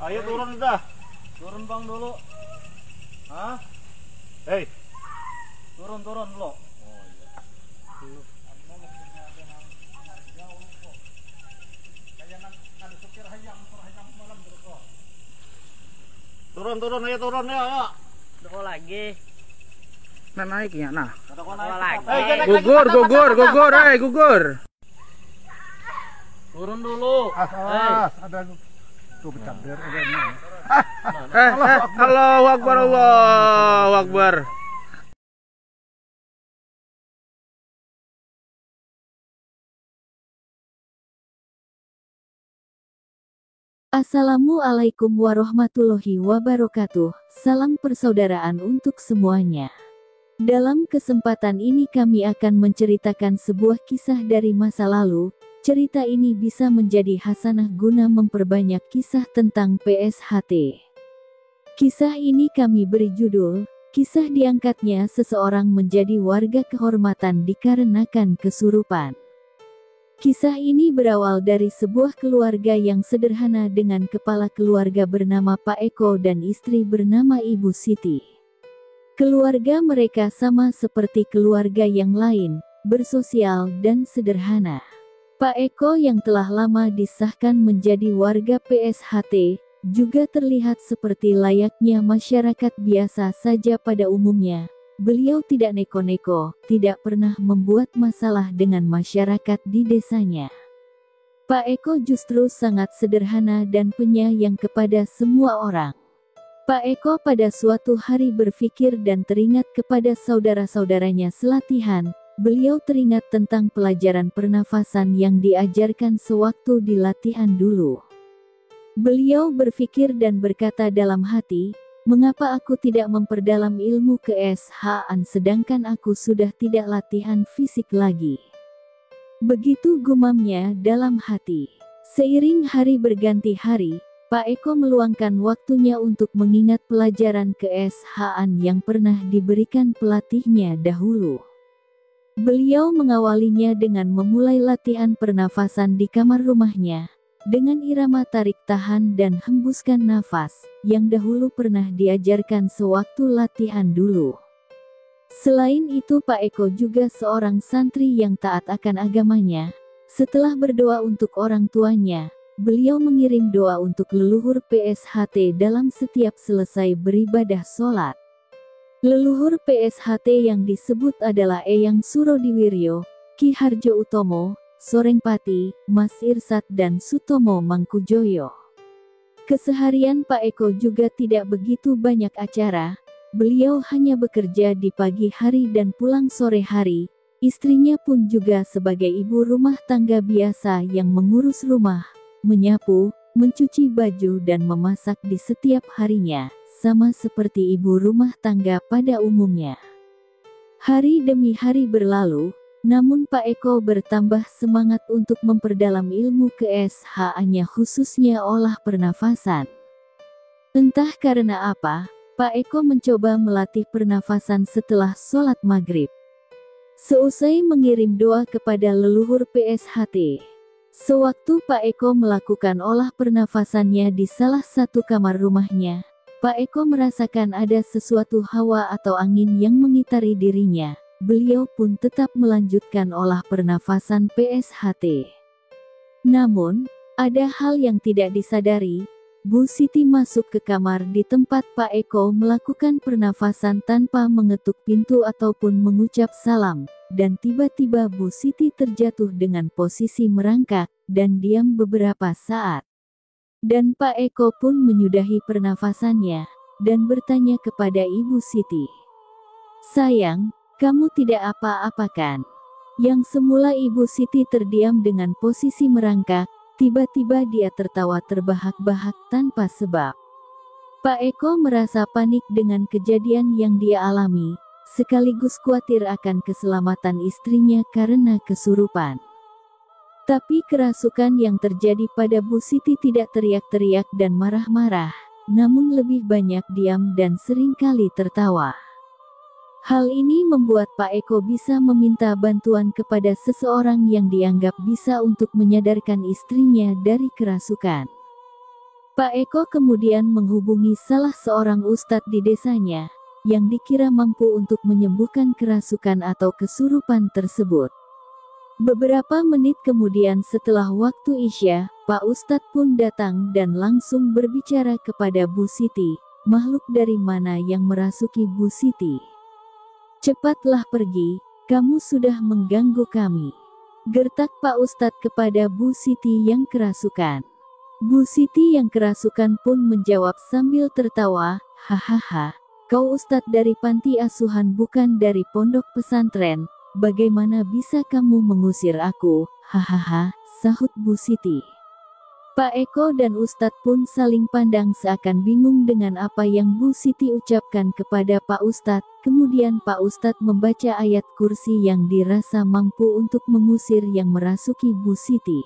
Ayo turun udah. Turun bang dulu. Hah? Hei, Turun dulu. turun, ayo turun ya, ayo. Doko lagi. Nah naik ya, nah. Lagi. Gugur, gugur. Turun dulu. Ada tuh bercampur. Allahu Akbar, Allahu Akbar. Assalamualaikum warahmatullahi wabarakatuh. Salam persaudaraan untuk semuanya. Dalam kesempatan ini kami akan menceritakan sebuah kisah dari masa lalu. Cerita ini bisa menjadi hasanah guna memperbanyak kisah tentang PSHT. Kisah ini kami beri judul, kisah diangkatnya seseorang menjadi warga kehormatan dikarenakan kesurupan. Kisah ini berawal dari sebuah keluarga yang sederhana dengan kepala keluarga bernama Pak Eko dan istri bernama Ibu Siti. Keluarga mereka sama seperti keluarga yang lain, bersosial dan sederhana. Pak Eko yang telah lama disahkan menjadi warga PSHT, juga terlihat seperti layaknya masyarakat biasa saja pada umumnya. Beliau tidak neko-neko, tidak pernah membuat masalah dengan masyarakat di desanya. Pak Eko justru sangat sederhana dan penyayang kepada semua orang. Pak Eko pada suatu hari berpikir dan teringat kepada saudara-saudaranya selatihan. Beliau teringat tentang pelajaran pernafasan yang diajarkan sewaktu di latihan dulu. Beliau berpikir dan berkata dalam hati, mengapa aku tidak memperdalam ilmu ke-SH-an sedangkan aku sudah tidak latihan fisik lagi? Begitu gumamnya dalam hati. Seiring hari berganti hari, Pak Eko meluangkan waktunya untuk mengingat pelajaran ke-SH-an yang pernah diberikan pelatihnya dahulu. Beliau mengawalinya dengan memulai latihan pernafasan di kamar rumahnya, dengan irama tarik tahan dan hembuskan nafas, yang dahulu pernah diajarkan sewaktu latihan dulu. Selain itu Pak Eko juga seorang santri yang taat akan agamanya. Setelah berdoa untuk orang tuanya, beliau mengirim doa untuk leluhur PSHT dalam setiap selesai beribadah sholat. Leluhur PSHT yang disebut adalah Eyang Surodiwiryo, Ki Harjo Utomo, Sorengpati, Mas Irsat dan Sutomo Mangkujoyo. Keseharian Pak Eko juga tidak begitu banyak acara, beliau hanya bekerja di pagi hari dan pulang sore hari. Istrinya pun juga sebagai ibu rumah tangga biasa yang mengurus rumah, menyapu, mencuci baju dan memasak di setiap harinya, sama seperti ibu rumah tangga pada umumnya. Hari demi hari berlalu, namun Pak Eko bertambah semangat untuk memperdalam ilmu ke-SH-nya khususnya olah pernafasan. Entah karena apa, Pak Eko mencoba melatih pernafasan setelah sholat maghrib. Seusai mengirim doa kepada leluhur PSHT, sewaktu Pak Eko melakukan olah pernafasannya di salah satu kamar rumahnya, Pak Eko merasakan ada sesuatu hawa atau angin yang mengitari dirinya. Beliau pun tetap melanjutkan olah pernafasan PSHT. Namun, ada hal yang tidak disadari. Bu Siti masuk ke kamar di tempat Pak Eko melakukan pernafasan tanpa mengetuk pintu ataupun mengucap salam, dan tiba-tiba Bu Siti terjatuh dengan posisi merangkak, dan diam beberapa saat. Dan Pak Eko pun menyudahi pernafasannya, dan bertanya kepada Ibu Siti. "Sayang, kamu tidak apa-apa kan?" Yang semula Ibu Siti terdiam dengan posisi merangkak, tiba-tiba dia tertawa terbahak-bahak tanpa sebab. Pak Eko merasa panik dengan kejadian yang dia alami, sekaligus khawatir akan keselamatan istrinya karena kesurupan. Tapi kerasukan yang terjadi pada Bu Siti tidak teriak-teriak dan marah-marah, namun lebih banyak diam dan seringkali tertawa. Hal ini membuat Pak Eko bisa meminta bantuan kepada seseorang yang dianggap bisa untuk menyadarkan istrinya dari kerasukan. Pak Eko kemudian menghubungi salah seorang ustadz di desanya, yang dikira mampu untuk menyembuhkan kerasukan atau kesurupan tersebut. Beberapa menit kemudian setelah waktu Isya, Pak Ustadz pun datang dan langsung berbicara kepada Bu Siti, makhluk dari mana yang merasuki Bu Siti. Cepatlah pergi, kamu sudah mengganggu kami. Gertak Pak Ustadz kepada Bu Siti yang kerasukan. Bu Siti yang kerasukan pun menjawab sambil tertawa, hahaha, kau Ustadz dari panti asuhan bukan dari pondok pesantren, bagaimana bisa kamu mengusir aku, hahaha, sahut Bu Siti. Pak Eko dan Ustadz pun saling pandang seakan bingung dengan apa yang Bu Siti ucapkan kepada Pak Ustadz. Kemudian Pak Ustadz membaca ayat kursi yang dirasa mampu untuk mengusir yang merasuki Bu Siti.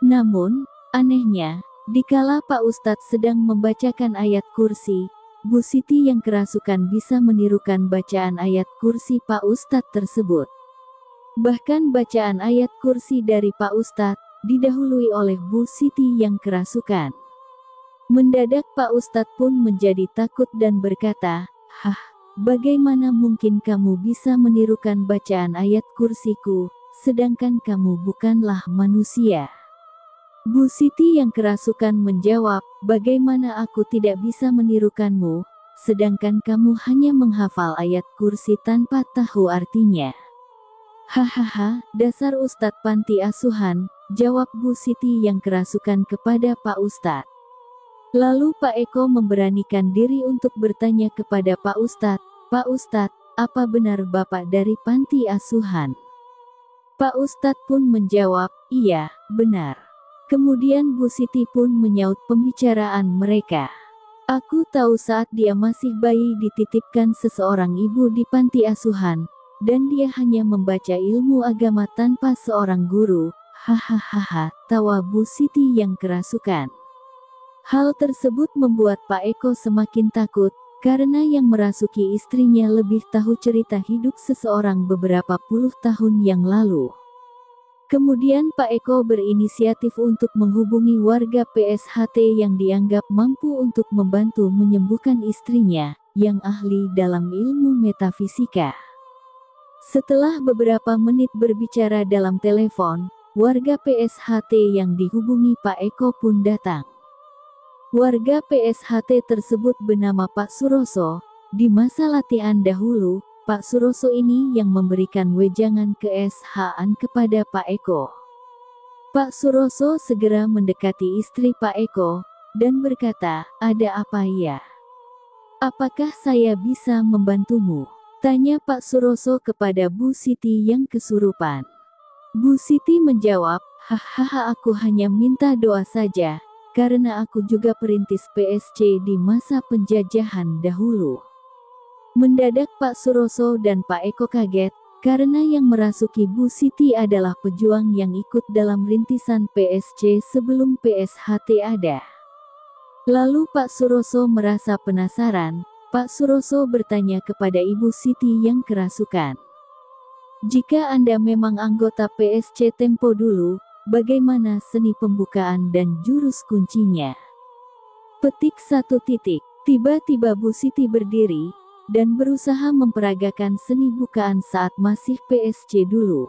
Namun, anehnya, dikala Pak Ustadz sedang membacakan ayat kursi, Bu Siti yang kerasukan bisa menirukan bacaan ayat kursi Pak Ustadz tersebut. Bahkan bacaan ayat kursi dari Pak Ustadz didahului oleh Bu Siti yang kerasukan. Mendadak Pak Ustadz pun menjadi takut dan berkata, "Hah, bagaimana mungkin kamu bisa menirukan bacaan ayat kursiku, sedangkan kamu bukanlah manusia?" Bu Siti yang kerasukan menjawab, "Bagaimana aku tidak bisa menirukanmu, sedangkan kamu hanya menghafal ayat kursi tanpa tahu artinya?" "Hahaha, dasar Ustadz panti asuhan," jawab Bu Siti yang kerasukan kepada Pak Ustadz. Lalu Pak Eko memberanikan diri untuk bertanya kepada Pak Ustadz, "Pak Ustadz, apa benar Bapak dari panti asuhan?" Pak Ustadz pun menjawab, "Iya, benar." Kemudian Bu Siti pun menyaut pembicaraan mereka. "Aku tahu saat dia masih bayi dititipkan seseorang ibu di panti asuhan, dan dia hanya membaca ilmu agama tanpa seorang guru. Hahaha," tawa Bu Siti yang kerasukan. Hal tersebut membuat Pak Eko semakin takut, karena yang merasuki istrinya lebih tahu cerita hidup seseorang beberapa puluh tahun yang lalu. Kemudian Pak Eko berinisiatif untuk menghubungi warga PSHT yang dianggap mampu untuk membantu menyembuhkan istrinya, yang ahli dalam ilmu metafisika. Setelah beberapa menit berbicara dalam telepon, warga PSHT yang dihubungi Pak Eko pun datang. Warga PSHT tersebut bernama Pak Suroso. Di masa latihan dahulu, Pak Suroso ini yang memberikan wejangan ke SH-an kepada Pak Eko. Pak Suroso segera mendekati istri Pak Eko, dan berkata, "Ada apa ya? Apakah saya bisa membantumu?" tanya Pak Suroso kepada Bu Siti yang kesurupan. Bu Siti menjawab, "Hahaha, aku hanya minta doa saja, karena aku juga perintis PSC di masa penjajahan dahulu." Mendadak Pak Suroso dan Pak Eko kaget, karena yang merasuki Bu Siti adalah pejuang yang ikut dalam rintisan PSC sebelum PSHT ada. Lalu Pak Suroso merasa penasaran. Pak Suroso bertanya kepada Ibu Siti yang kerasukan, "Jika Anda memang anggota PSC tempo dulu, bagaimana seni pembukaan dan jurus kuncinya?" Petik 1. Tiba-tiba Bu Siti berdiri, dan berusaha memperagakan seni bukaan saat masih PSC dulu.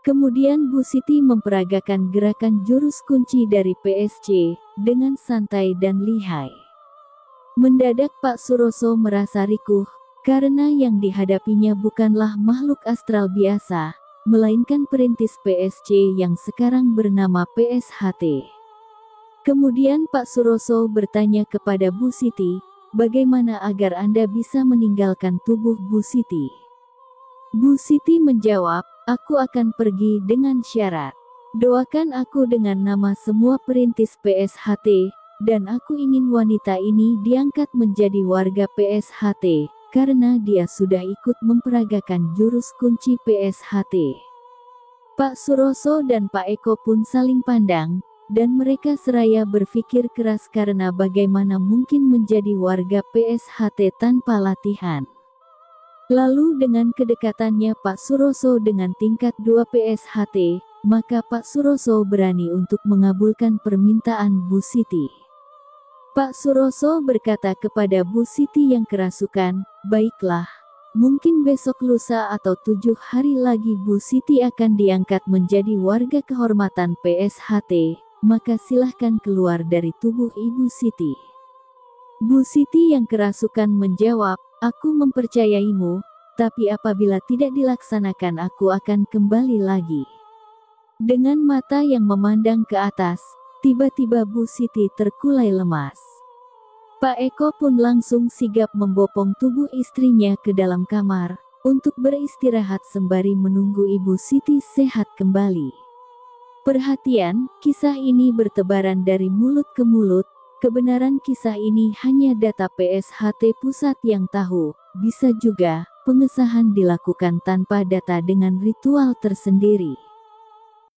Kemudian Bu Siti memperagakan gerakan jurus kunci dari PSC, dengan santai dan lihai. Mendadak Pak Suroso merasa rikuh, karena yang dihadapinya bukanlah makhluk astral biasa, melainkan perintis PSC yang sekarang bernama PSHT. Kemudian Pak Suroso bertanya kepada Bu Siti, "Bagaimana agar Anda bisa meninggalkan tubuh Bu Siti?" Bu Siti menjawab, "Aku akan pergi dengan syarat. Doakan aku dengan nama semua perintis PSHT, dan aku ingin wanita ini diangkat menjadi warga PSHT, karena dia sudah ikut memperagakan jurus kunci PSHT." Pak Suroso dan Pak Eko pun saling pandang, dan mereka seraya berpikir keras karena bagaimana mungkin menjadi warga PSHT tanpa latihan. Lalu dengan kedekatannya Pak Suroso dengan tingkat 2 PSHT, maka Pak Suroso berani untuk mengabulkan permintaan Bu Siti. Pak Suroso berkata kepada Bu Siti yang kerasukan, "Baiklah, mungkin besok lusa atau 7 hari lagi Bu Siti akan diangkat menjadi warga kehormatan PSHT, maka silahkan keluar dari tubuh Ibu Siti." Bu Siti yang kerasukan menjawab, "Aku mempercayaimu, tapi apabila tidak dilaksanakan aku akan kembali lagi." Dengan mata yang memandang ke atas, tiba-tiba Bu Siti terkulai lemas. Pak Eko pun langsung sigap membopong tubuh istrinya ke dalam kamar, untuk beristirahat sembari menunggu Ibu Siti sehat kembali. Perhatian, kisah ini bertebaran dari mulut ke mulut. Kebenaran kisah ini hanya data PSHT pusat yang tahu, bisa juga pengesahan dilakukan tanpa data dengan ritual tersendiri.